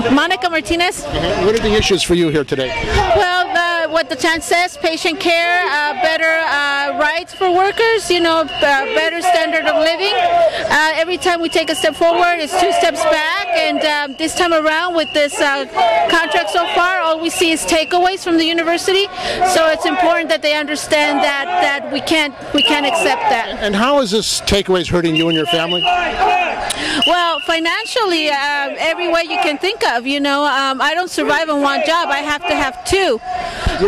Monica Martinez. What are the issues for you here today? Well, what the chant says, patient care, better rights for workers, better standard of living. Every time we take a step forward, it's 2 steps back, and this time around with this contract so far, all we see is takeaways from the university. So it's important that they understand that we can't accept that. And how is this takeaways hurting you and your family? Well, financially, every way you can think of, I don't survive on one job. I have to have 2.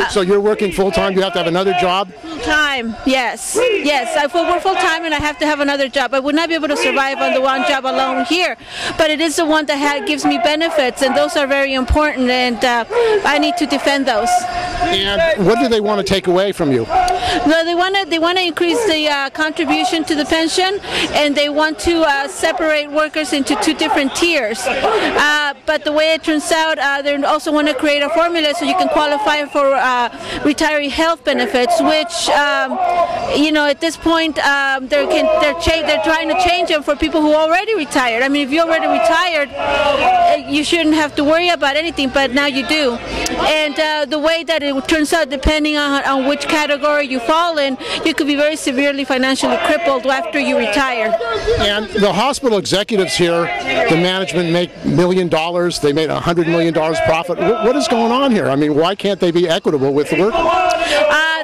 So you're working full-time, you have to have another job? Full-time, yes. Yes, I work full-time and I have to have another job. I would not be able to survive on the one job alone here, but it is the one that gives me benefits, and those are very important, and I need to defend those. And what do they want to take away from you? No, they want to increase the contribution to the pension, and they want to separate workers into 2 different tiers. But the way it turns out, they also want to create a formula so you can qualify for retiree health benefits, which at this point they're trying to change them for people who already retired. I mean, if you're already retired, you shouldn't have to worry about anything, but now you do. And the way that it turns out, depending on which category you fall in, you could be very severely financially crippled after you retire. And the hospital executives here, the management make $1 million, they made $100 million profit. What is going on here? I mean, why can't they be equitable with the work?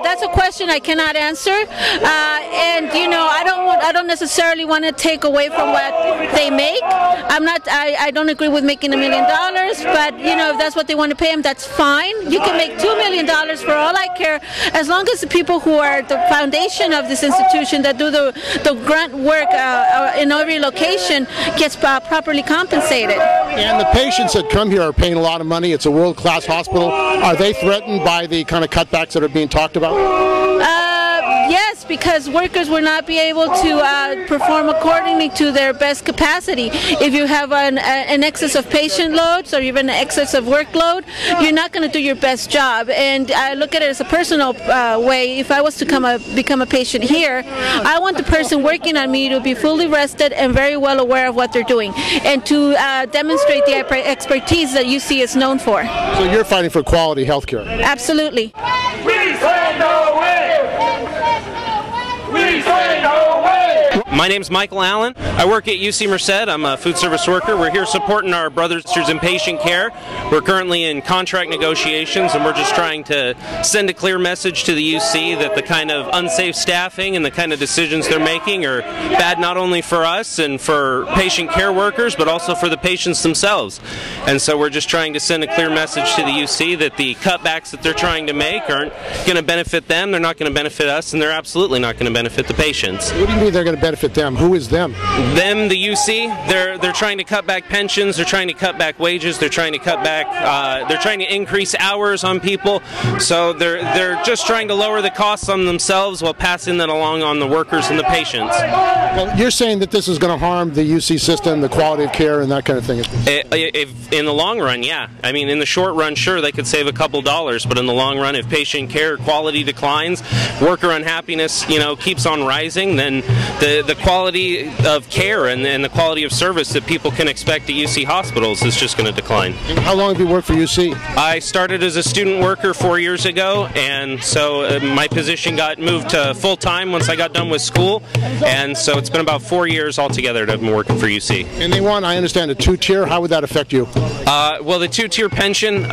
That's a question I cannot answer, and I don't necessarily want to take away from what they make. I don't agree with making $1 million, but if that's what they want to pay them, that's fine. You can make $2 million for all I care, as long as the people who are the foundation of this institution that do the grunt work in every location gets properly compensated. And the patients that come here are paying a lot of money. It's a world-class hospital. Are they threatened by the kind of cutbacks that are being talked about? Yes, because workers will not be able to perform accordingly to their best capacity. If you have an excess of patient loads or even an excess of workload, you're not going to do your best job. And I look at it as a personal way. If I was to become a patient here, I want the person working on me to be fully rested and very well aware of what they're doing, and to demonstrate the expertise that UC is known for. So you're fighting for quality health care? Absolutely. We say no way! We say no way! My name's Michael Allen. I work at UC Merced. I'm a food service worker. We're here supporting our brothers and sisters in patient care. We're currently in contract negotiations, and we're just trying to send a clear message to the UC that the kind of unsafe staffing and the kind of decisions they're making are bad not only for us and for patient care workers, but also for the patients themselves. And so we're just trying to send a clear message to the UC that the cutbacks that they're trying to make aren't going to benefit them, they're not going to benefit us, and they're absolutely not going to benefit the patients. What do you mean they're going to benefit them? Who is them? Them, the UC. They're trying to cut back pensions. They're trying to cut back wages. They're trying to cut back. They're trying to increase hours on people. So they're just trying to lower the costs on themselves while passing that along on the workers and the patients. Well, you're saying that this is going to harm the UC system, the quality of care, and that kind of thing. In the long run, yeah. I mean, in the short run, sure, they could save a couple dollars, but in the long run, if patient care quality declines, worker unhappiness, keeps on rising, then the quality of care and the quality of service that people can expect at UC hospitals is just going to decline. How long have you worked for UC? I started as a student worker 4 years ago, and so my position got moved to full-time once I got done with school, and so it's been about 4 years altogether that I've been working for UC. And they want, I understand, a 2-tier. How would that affect you? Well, the 2-tier pension,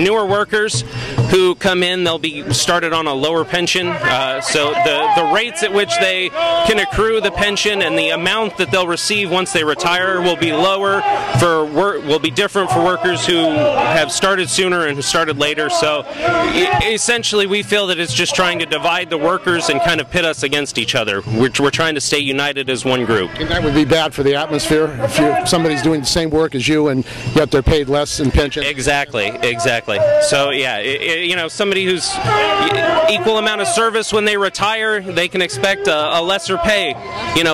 newer workers who come in, they'll be started on a lower pension, so the rates at which they can accrue the pension and the amount that they'll receive once they retire will be lower will be different for workers who have started sooner and who started later. So essentially we feel that it's just trying to divide the workers and kind of pit us against each other. We're trying to stay united as one group. And that would be bad for the atmosphere if somebody's doing the same work as you and yet they're paid less in pension. Exactly. So yeah, somebody who's equal amount of service when they retire, they can expect a lesser pay,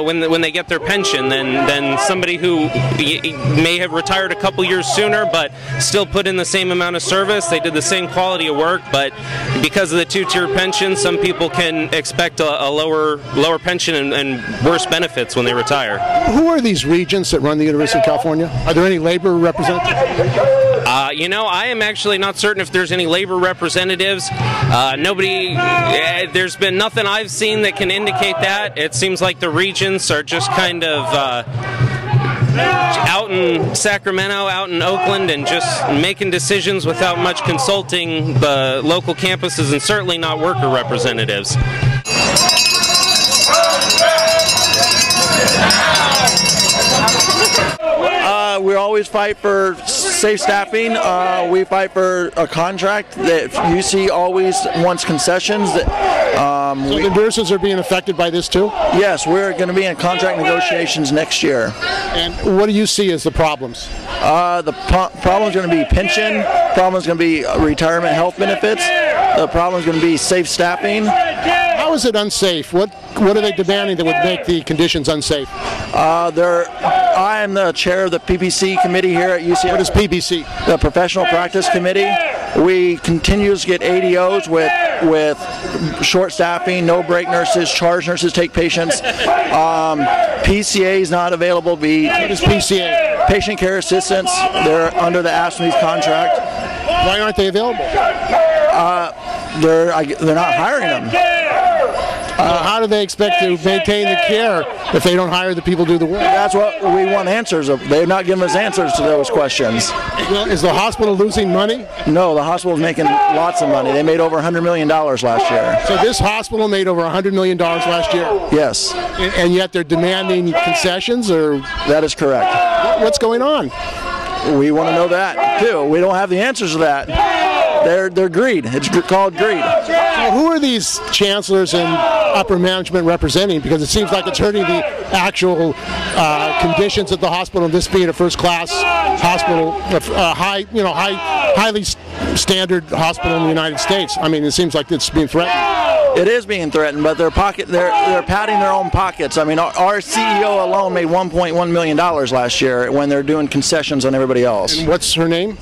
when they get their pension than somebody who may have retired a couple years sooner but still put in the same amount of service. They did the same quality of work, but because of the 2-tier pension, some people can expect a lower pension and worse benefits when they retire. Who are these regents that run the University of California? Are there any labor representatives? You know, I am actually not certain if there's any labor representatives. There's been nothing I've seen that can indicate that. It seems like the regents are just kind of out in Sacramento, out in Oakland, and just making decisions without much consulting the local campuses, and certainly not worker representatives. We always fight for safe staffing. We fight for a contract that UC always wants concessions. So the nurses are being affected by this too? Yes, we're going to be in contract negotiations next year. And what do you see as the problems? The problem is going to be pension. The problem is going to be retirement health benefits. The problem is going to be safe staffing. How is it unsafe? What are they demanding that would make the conditions unsafe? I am the chair of the PPC committee here at UCSF. What is PPC? The Professional Practice Committee. We continue to get ADOs with short staffing, no break nurses, charge nurses take patients. PCA is not available. What is PCA? Patient care assistants. They're under the AFSCME contract. Why aren't they available? They're not hiring them. How do they expect to maintain the care if they don't hire the people to do the work? That's what we want answers of. They're not giving us answers to those questions. Well, is the hospital losing money? No, the hospital's making lots of money. They made over $100 million last year. So this hospital made over $100 million last year? Yes. And yet they're demanding concessions? Or that is correct. What's going on? We want to know that too. We don't have the answers to that. They're greed. It's called greed. So who are these chancellors and upper management representing? Because it seems like it's hurting the actual conditions at the hospital. This being a first-class hospital, highly standard hospital in the United States. I mean, it seems like it's being threatened. It is being threatened, but they're padding their own pockets. I mean, our CEO alone made $1.1 million last year when they're doing concessions on everybody else. And what's her name?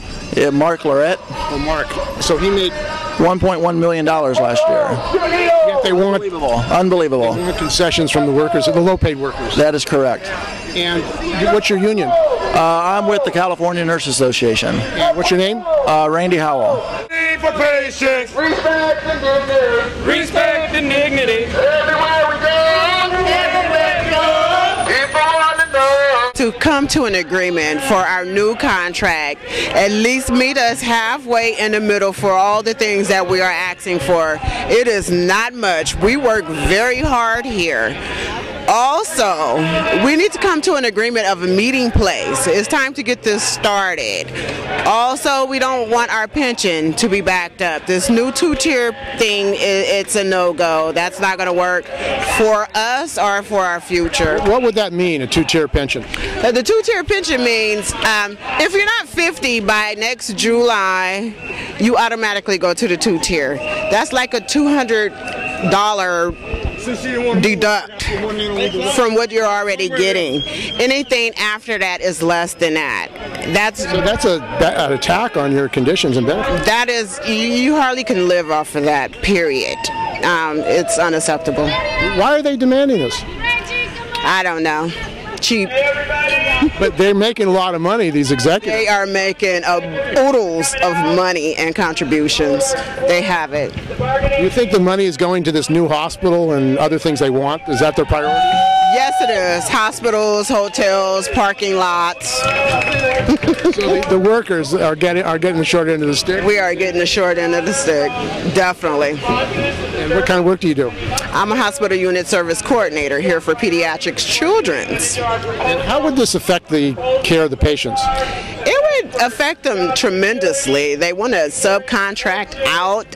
Mark Lorette. Oh, Mark. So he made $1.1 million last year. Yet they want unbelievable. They want concessions from the workers, the low-paid workers. That is correct. And what's your union? I'm with the California Nurse Association. And what's your name? Randy Howell. For patience, respect and dignity. Respect and dignity. Everywhere we go. Everywhere we go. People want to know. To come to an agreement for our new contract, at least meet us halfway in the middle for all the things that we are asking for. It is not much. We work very hard here. Also, we need to come to an agreement of a meeting place. It's time to get this started. Also, we don't want our pension to be backed up. This new two-tier thing, it's a no-go. That's not going to work for us or for our future. What would that mean, a two-tier pension? The two-tier pension means if you're not 50 by next July, you automatically go to the two-tier. That's like a $200 deduct from what you're already getting. Anything after that is less than that. So that's an attack on your conditions and benefits. That is, you hardly can live off of that, period. It's unacceptable. Why are they demanding this? I don't know. Cheap. But they're making a lot of money, these executives. They are making oodles of money and contributions. They have it. Do you think the money is going to this new hospital and other things they want? Is that their priority? Yes, it is. Hospitals, hotels, parking lots. So the workers are getting the short end of the stick? We are getting the short end of the stick, definitely. And what kind of work do you do? I'm a hospital unit service coordinator here for pediatrics children's. And how would this affect the care of the patients? It would affect them tremendously. They want to subcontract out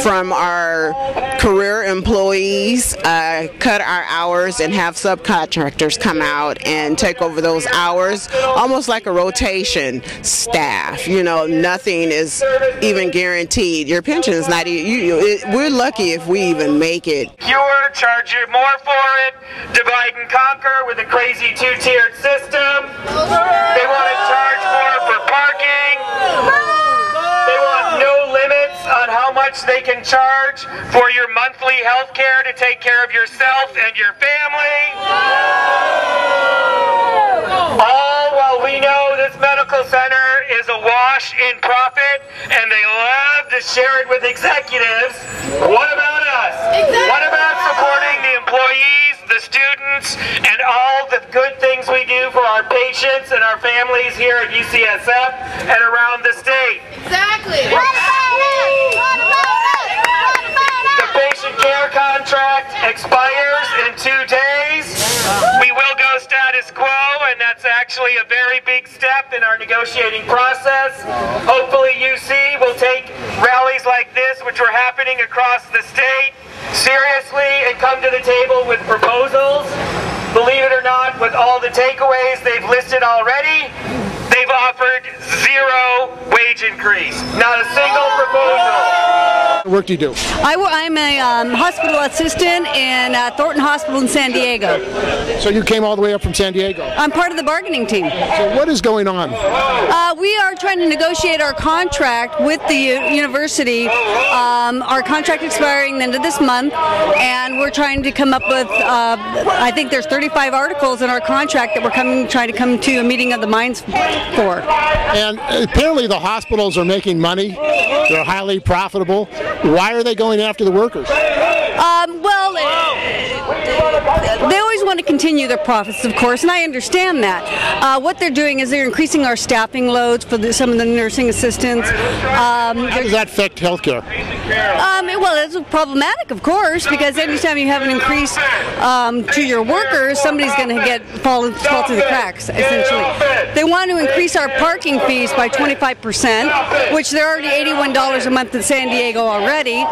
from our career employees, cut our hours, and have subcontractors come out and take over those hours, almost like a rotation staff. You know, nothing is even guaranteed. Your pension is not even, we're lucky if we even make it. Fewer, charge you more for it, divide and conquer with a crazy two-tiered system. They want to charge more for parking. They want no limits on how much they can charge for your monthly health care to take care of yourself and your family. All while we know this medical center is awash in profit, and they love to share it with executives. What about us? What about supporting the employees, the students, and all the good things we do for our patients and our families here at UCSF and around the state? Exactly. What about us? What about us? What about us? The patient care contract expires in 2 days. We will go status quo, and that's actually a very big step in our negotiating process. Hopefully UC will take rallies like this, which are happening across the state, seriously and come to the table with proposals. Believe it or not, with all the takeaways they've listed already, they've offered 0 wage increase. Not a single proposal. What work do you do? I'm a hospital assistant in Thornton Hospital in San Diego. So you came all the way up from San Diego. I'm part of the bargaining team. So what is going on? We are trying to negotiate our contract with the university. Our contract expiring the end of this month, and we're trying to come up with, I think there's 35 articles in our contract that we're trying to come to a meeting of the minds for. And apparently the hospitals are making money. They're highly profitable. Why are they going after the workers? Well, they always want to continue their profits, of course, and I understand that. What they're doing is they're increasing our staffing loads for some of the nursing assistants. How does that affect healthcare? Well, it's problematic, of course, because anytime you have an increase to your workers, somebody's going to fall through the cracks, essentially. They want to increase our parking fees by 25%, which they're already $81 a month in San Diego already.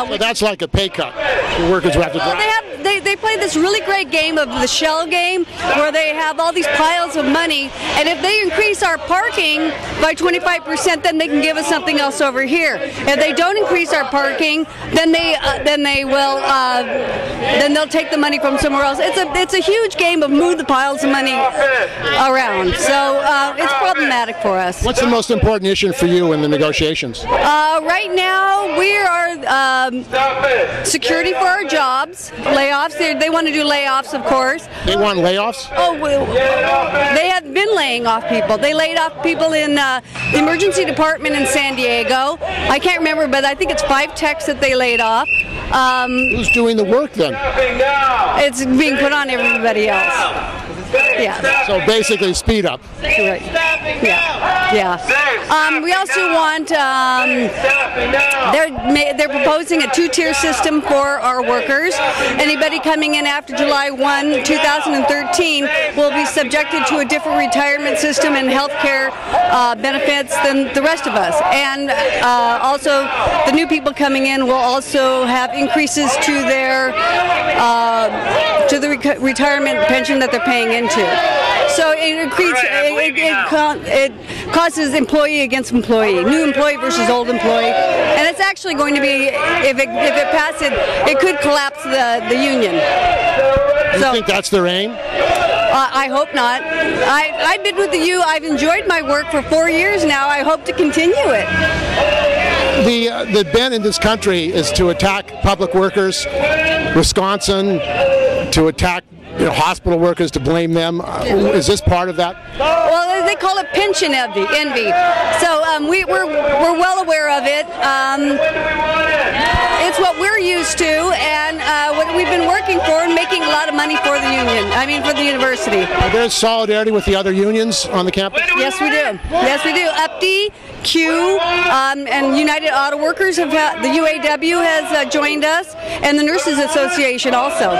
So that's like a pay cut. The workers will have to drive. They play this really great game of the shell game, where they have all these piles of money, and if they increase our parking by 25%, then they can give us something else over here. If they don't increase our parking, then they'll take the money from somewhere else. It's a huge game of move the piles of money around. So it's problematic for us. What's the most important issue for you in the negotiations? Right now, we are security for our jobs, layoffs. They want to do layoffs, of course. They want layoffs? Oh, they have been laying off people. They laid off people in the emergency department in San Diego. I can't remember, but I think it's 5 techs that they laid off. Who's doing the work then? It's being put on everybody else. Yeah. So basically, speed up. Right. Yeah. We also want. They're proposing a 2-tier system for our workers. Anybody coming in after July 1, 2013 will be subjected to a different retirement system and health care benefits than the rest of us. And also, the new people coming in will also have increases to their retirement pension that they're paying into. So it causes employee against employee, new employee versus old employee, and it's actually going to be, if it passes, it could collapse the union. You think that's their aim? I hope not. I've been with the U. I've enjoyed my work for 4 years now. I hope to continue it. The bent in this country is to attack public workers. Wisconsin, to attack hospital workers, to blame them. Is this part of that? Well, they call it pension envy. So we're well aware of it. It's what we're used to, and what we've been working for, and making a lot of money for the union. I mean, for the university. Are there solidarity with the other unions on the campus? Yes, we do. Yes, we do. UPD, Q, and United Auto Workers the UAW has joined us, and the Nurses Association also.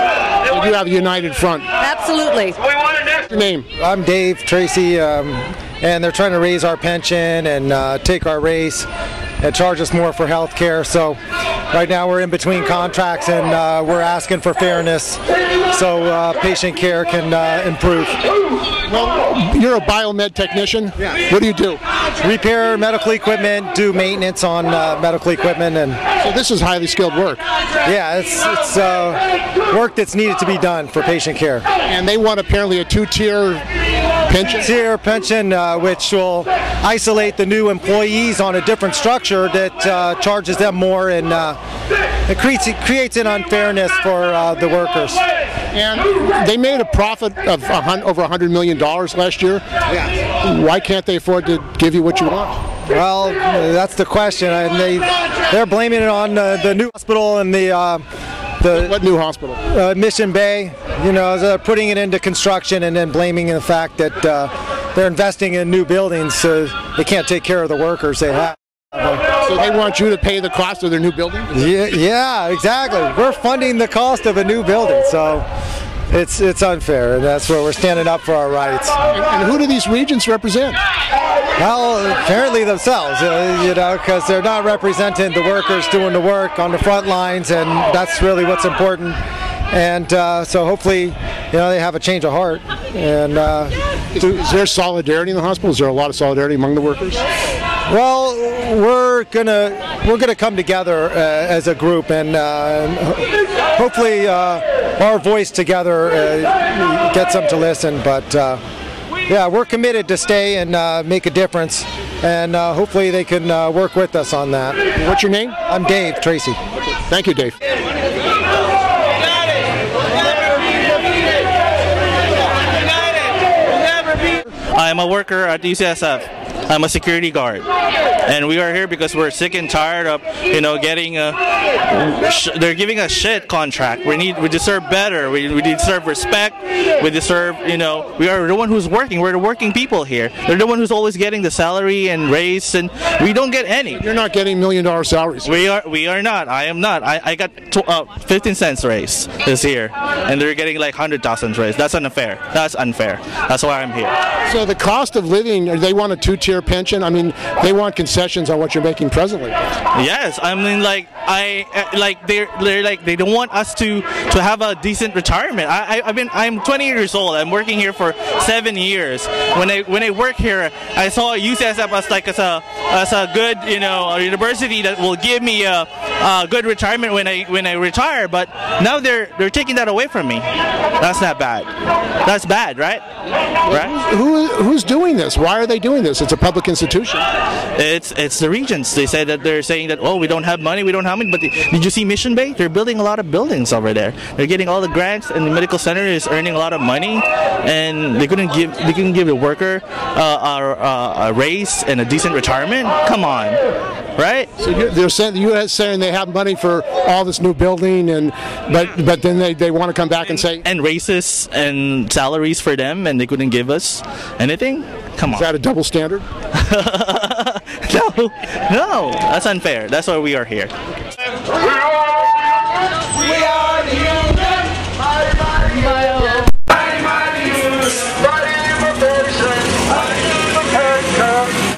So you have a united front. Absolutely. What's your name? I'm Dave Tracy, and they're trying to raise our pension and take our raise and charge us more for health care. So right now we're in between contracts, and we're asking for fairness so patient care can improve. Well, you're a biomed technician. Yeah. What do you do? Repair medical equipment, do maintenance on medical equipment, and so this is highly skilled work. Yeah, it's work that's needed to be done for patient care. And they want apparently a 2-tier pension? Pension, which will isolate the new employees on a different structure that charges them more, and it creates an unfairness for the workers. And they made a profit of over $100 million last year. Yeah. Why can't they afford to give you what you want? Well, that's the question, and they're blaming it on the new hospital and the what new hospital? Mission Bay. You know, they're putting it into construction and then blaming the fact that they're investing in new buildings, so they can't take care of the workers they have. So they want you to pay the cost of their new building? Yeah, exactly. We're funding the cost of a new building, so it's unfair, and that's where we're standing up for our rights. And who do these regents represent? Well, apparently themselves, you know, because they're not representing the workers doing the work on the front lines, and that's really what's important. And so hopefully, you know, they have a change of heart. And is there solidarity in the hospital? Is there a lot of solidarity among the workers? Well, we're gonna come together as a group, and hopefully our voice together gets them to listen. But yeah, we're committed to stay and make a difference, and hopefully they can work with us on that. What's your name? I'm Dave Tracy. Thank you, Dave. I'm a worker at UCSF. I'm a security guard, and we are here because we're sick and tired of, you know, getting they're giving us shit contract. We deserve better. We deserve respect. We deserve, you know, we are the one who's working. We're the working people here. They're the one who's always getting the salary and raise, and we don't get any. You're not getting $1 million salaries. We are not. I am not. I got 15 cents raise this year, and they're getting like 100,000 raise. That's unfair. That's unfair. That's why I'm here. So the cost of living, they want a two-tier pension. I mean, they want concessions on what you're making presently. Yes, I mean, they don't want us to have a decent retirement. I'm 20 years old. I'm working here for 7 years. When I work here, I saw UCSF as a good, you know, a university that will give me a good retirement when I retire. But now they're taking that away from me. That's not bad. That's bad, right? Right? Who's doing this? Why are they doing this? It's a public institution. It's the regents. They say that they're saying that, oh, we don't have money, but did you see Mission Bay? They're building a lot of buildings over there. They're getting all the grants, and the medical center is earning a lot of money, and they couldn't give the worker a raise and a decent retirement. Come on, right? So they're saying the U.S. saying they have money for all this new building, but then they want to come back and say raises and salaries for them, and they couldn't give us anything. Come on. Is that a double standard? No, that's unfair. That's why we are here.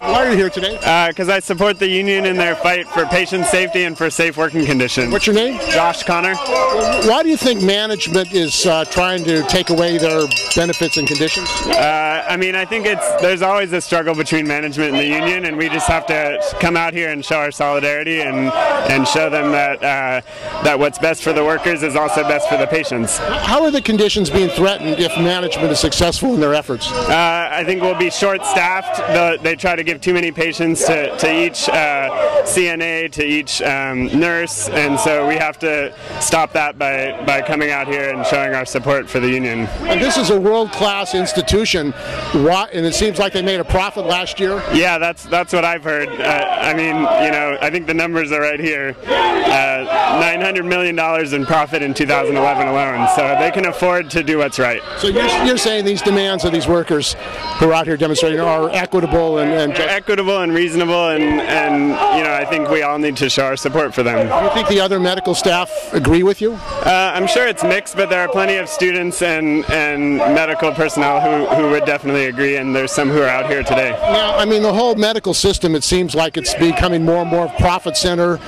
Why are you here today? Because I support the union in their fight for patient safety and for safe working conditions. What's your name? Josh Connor. Why do you think management is trying to take away their benefits and conditions? I mean, I think there's always a struggle between management and the union, and we just have to come out here and show our solidarity and show them that what's best for the workers is also best for the patients. How are the conditions being threatened if management is successful in their efforts? I think we'll be short-staffed. They try to give too many patients to each CNA, to each nurse, and so we have to stop that by coming out here and showing our support for the union. And this is a world-class institution, and it seems like they made a profit last year? Yeah, that's what I've heard. I mean, you know, I think the numbers are right here. $900 million in profit in 2011 alone, so they can afford to do what's right. So you're saying these demands of these workers who are out here demonstrating are equitable and just equitable and reasonable, and you know, I think we all need to show our support for them. Do you think the other medical staff agree with you? I'm sure it's mixed, but there are plenty of students and medical personnel who would definitely agree, and there's some who are out here today. Now, I mean, the whole medical system, it seems like it's becoming more and more profit center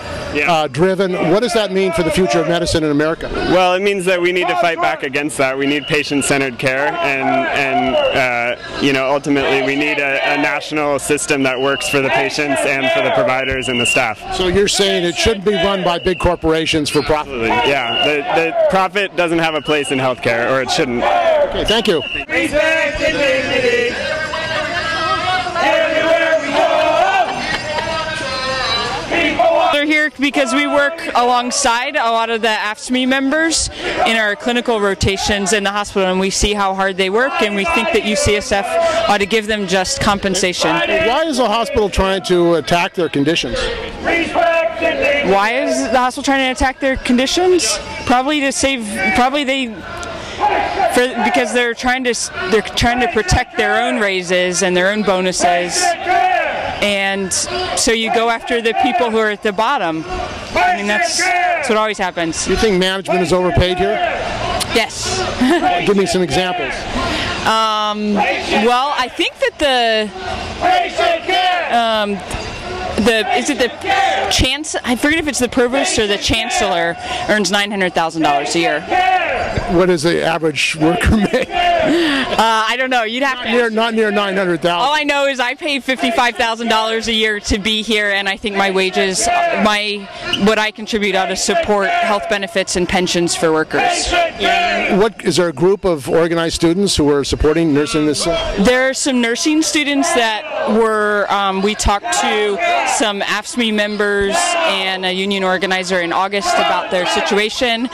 driven. What does that mean for the future of medicine in America? Well, it means that we need to fight back against that. We need patient-centered care, and you know, ultimately we need a national system that works for the patients and for the providers and the staff. So you're saying it shouldn't be run by big corporations for profit? Absolutely. Yeah, the profit doesn't have a place in healthcare, or it shouldn't. Okay, thank you. Respect and dignity. Everywhere we go. They're here here because we work alongside a lot of the AFSCME members in our clinical rotations in the hospital, and we see how hard they work, and we think that UCSF ought to give them just compensation. Why is the hospital trying to attack their conditions? Why is the hospital trying to attack their conditions? Probably to save. Because they're trying to protect their own raises and their own bonuses, and so you go after the people who are at the bottom. I mean, that's what always happens. You think management is overpaid here? Yes. Give me some examples. Well, I think that I forget if it's the provost or the chancellor earns $900,000 a year. What does the average worker make? I don't know. You'd have to. Not near 900,000. All I know is I pay $55,000 a year to be here, and I think my wages, what I contribute ought to support health benefits and pensions for workers. What is there a group of organized students who are supporting nursing this? There are some nursing students that were. We talked to some AFSCME members and a union organizer in August about their situation,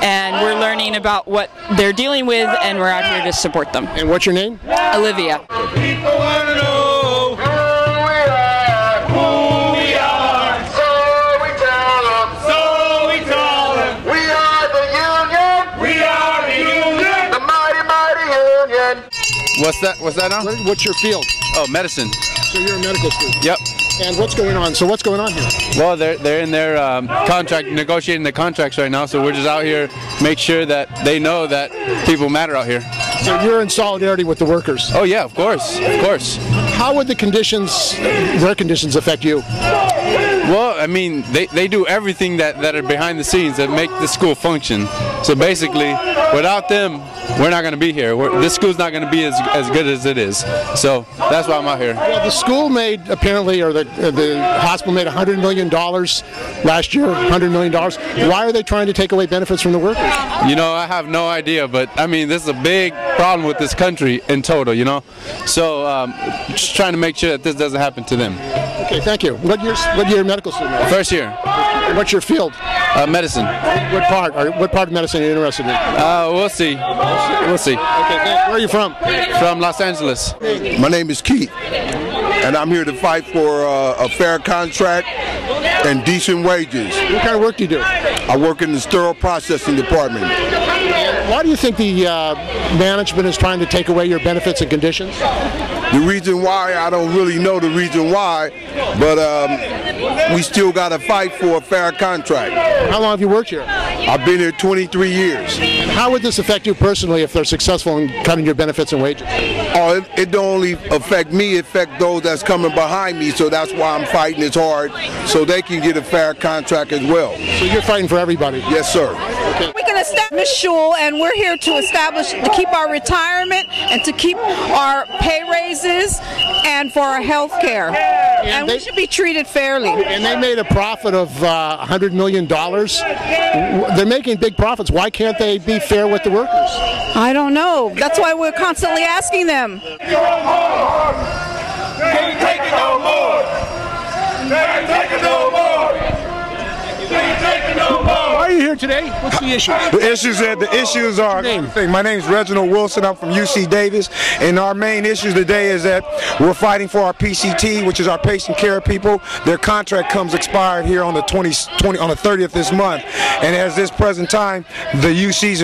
and we're learning about what they're dealing with, and we're out here to support them. And what's your name? Olivia. People want to know who we are, so we tell them, we are the union, the mighty, mighty union. What's that now? What's your field? Oh, medicine. So you're a medical student? Yep. And what's going on? So what's going on here? Well, they're in their contract, negotiating the contracts right now, so we're just out here make sure that they know that people matter out here. So you're in solidarity with the workers? Oh yeah, of course, of course. How would their conditions affect you? Well, I mean, they do everything that are behind the scenes that make the school function. So basically, without them, we're not going to be here. This school's not going to be as good as it is. So that's why I'm out here. Well, the school made, apparently, or the hospital made $100 million last year, $100 million. Why are they trying to take away benefits from the workers? You know, I have no idea, but I mean, this is a big problem with this country in total, you know. So just trying to make sure that this doesn't happen to them. Okay, thank you. What year medical student? First year. What's your field? Medicine. What part of medicine are you interested in? We'll see. We'll see. Okay, where are you from? From Los Angeles. My name is Keith, and I'm here to fight for a fair contract and decent wages. What kind of work do you do? I work in the sterile processing department. Why do you think the management is trying to take away your benefits and conditions? The reason why, I don't really know the reason why, but we still got to fight for a fair contract. How long have you worked here? I've been here 23 years. And how would this affect you personally if they're successful in cutting your benefits and wages? Oh, it don't only affect me, it affects those that's coming behind me, so that's why I'm fighting as hard, so they can get a fair contract as well. So you're fighting for everybody? Yes, sir. Okay. We can establish Shul, and we're here to keep our retirement and to keep our pay raises and for our health care. And we should be treated fairly. And they made a profit of $100 million. They're making big profits. Why can't they be fair with the workers? I don't know. That's why we're constantly asking them. Can you take it no more? Can you take it no more? Can you take it no more? Why are you here today? What's the issue? The issues are. My name is Reginald Wilson. I'm from UC Davis, and our main issues today is that we're fighting for our PCT, which is our patient care people. Their contract comes expired here on the 30th this month, and as this present time, the UCs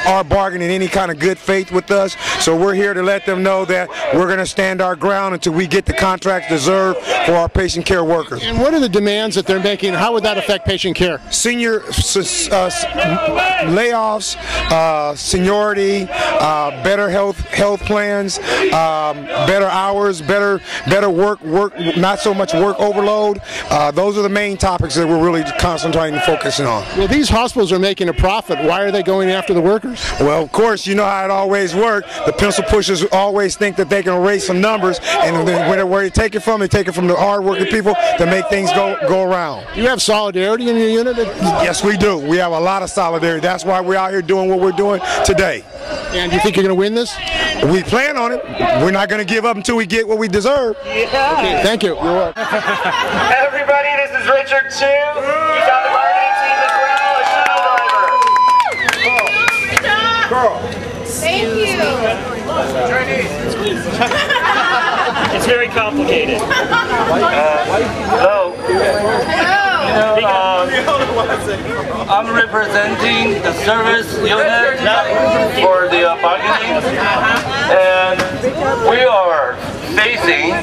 are bargaining any kind of good faith with us. So we're here to let them know that we're going to stand our ground until we get the contracts deserved for our patient care workers. And what are the demands that they're making? How would that affect patient care? Senior layoffs, seniority, better health plans, better hours, better work, not so much work overload. Those are the main topics that we're really concentrating and focusing on. Well, these hospitals are making a profit. Why are they going after the workers? Well, of course, you know how it always works. The pencil pushers always think that they can erase some numbers, and where they take it from the hard-working people to make things go around. You have solidarity in your unit? Yes, we do. We have a lot of solidarity. That's why we're out here doing what we're doing today. And you think you're going to win this? We plan on it. We're not going to give up until we get what we deserve. Okay, thank you. Everybody, this is Richard Chu, he's on the bargaining team as well, a shuttle driver. Carl. Thank you. It's very complicated. Hello. I'm representing the service unit for the bargaining, and we are facing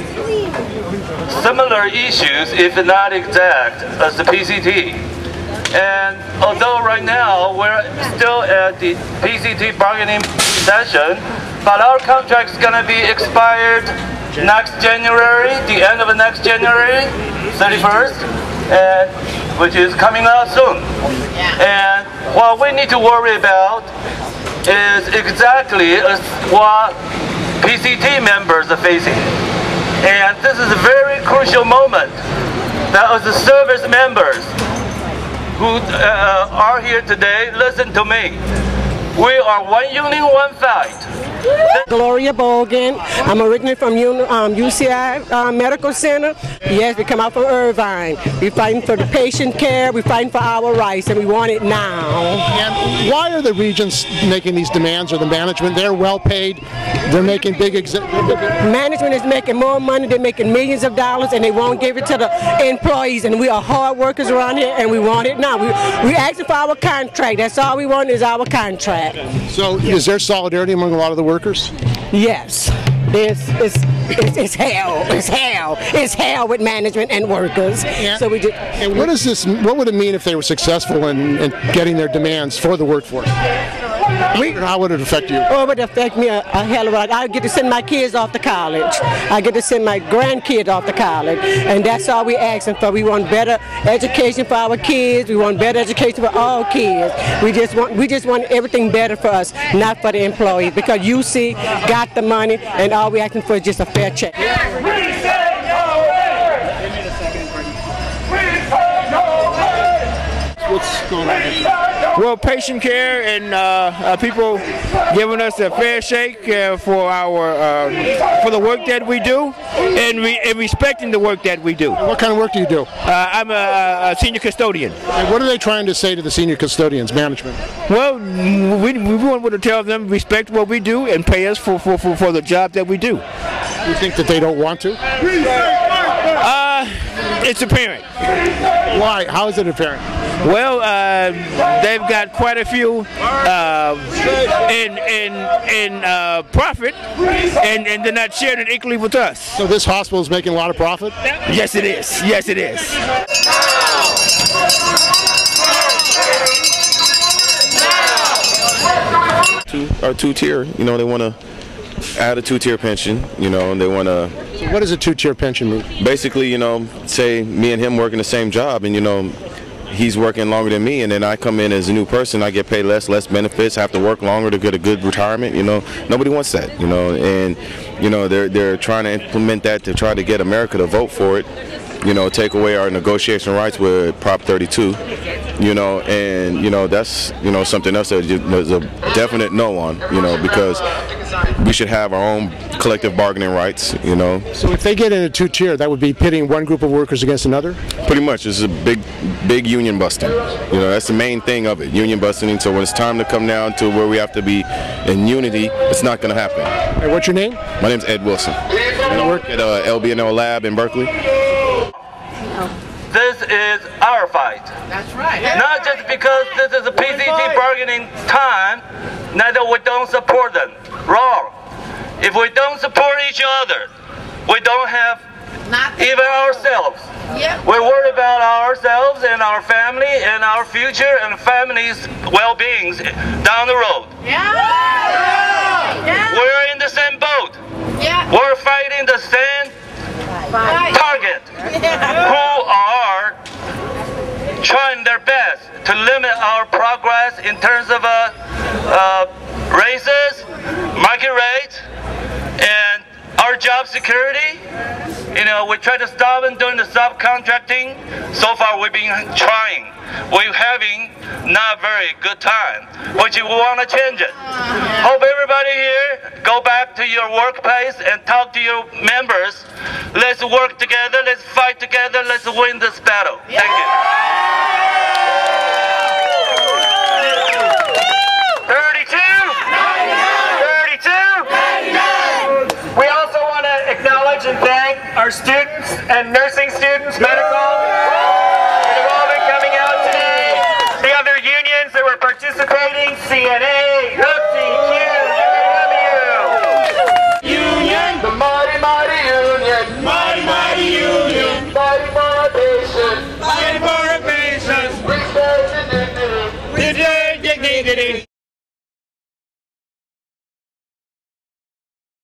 similar issues, if not exact, as the PCT. And although right now we're still at the PCT bargaining session, but our contract's going to be expired next January, the end of next January, 31st, and which is coming out soon. And what we need to worry about is exactly what PCT members are facing. And this is a very crucial moment that as the service members who are here today, listen to me. We are one union, one fight. Gloria Bogan. I'm originally from UCSF Medical Center. Yes, we come out from Irvine. We're fighting for the patient care. We're fighting for our rights, and we want it now. And why are the regions making these demands, or the management? They're well paid. They're making big management is making more money. They're making millions of dollars, and they won't give it to the employees. And we are hard workers around here, and we want it now. We asking for our contract. That's all we want is our contract. So is there solidarity among a lot of the workers? Yes. It's hell. It's hell. It's hell with management and workers. Yeah. So we do. And what is this? What would it mean if they were successful in getting their demands for the workforce? How would it affect you? Oh, it would affect me a hell of a lot. I get to send my kids off to college. I get to send my grandkids off to college, and that's all we're asking for. We want better education for our kids. We want better education for all kids. We just want everything better for us, not for the employees. Because UC got the money, and all we're asking for is just a fair check. What's going on here? Well, patient care and people giving us a fair shake for the work that we do, and respecting the work that we do. What kind of work do you do? I'm a senior custodian. And what are they trying to say to the senior custodians, management? Well, we want to tell them respect what we do and pay us for the job that we do. You think that they don't want to? It's apparent. Why? How is it apparent? Well, they've got quite a few in profit, and they're not sharing it equally with us. So this hospital is making a lot of profit? Yes, it is. Yes, it is. Two-tier, they want to add a two-tier pension, and they want to. So what does a two-tier pension mean? Basically, say me and him working the same job, and he's working longer than me, and then I come in as a new person, I get paid less benefits, have to work longer to get a good retirement. Nobody wants that. And they're trying to implement that to try to get America to vote for it. Take away our negotiation rights with Prop 32. And that's something else that there's a definite no on. Because we should have our own collective bargaining rights. So if they get in a two-tier, that would be pitting one group of workers against another? Pretty much. It's a big union busting. That's the main thing of it, union busting. So when it's time to come down to where we have to be in unity, it's not going to happen. Hey, what's your name? My name's Ed Wilson. And I work at LB&L Lab in Berkeley. This is our fight. That's right. Not just because this is a PCT bargaining time, neither we don't support them. Wrong. If we don't support each other, we don't have even ourselves. Yep. We worry about ourselves and our family and our future and family's well-beings down the road. Yeah. We're in the same boat. Yeah. We're fighting the same target, who are trying their best to limit our progress in terms of raises, market rates, and our job security. You know, we try to stop and doing the subcontracting. So far, we've been trying. We're having not very good time, but we want to change it. Hope everybody here go back to your workplace and talk to your members. Let's work together. Let's fight together. Let's win this battle. Thank you. 32. 32. We also want to acknowledge and thank our students and nursing students, medical. They've all been coming out today. The other unions that were participating, CNA,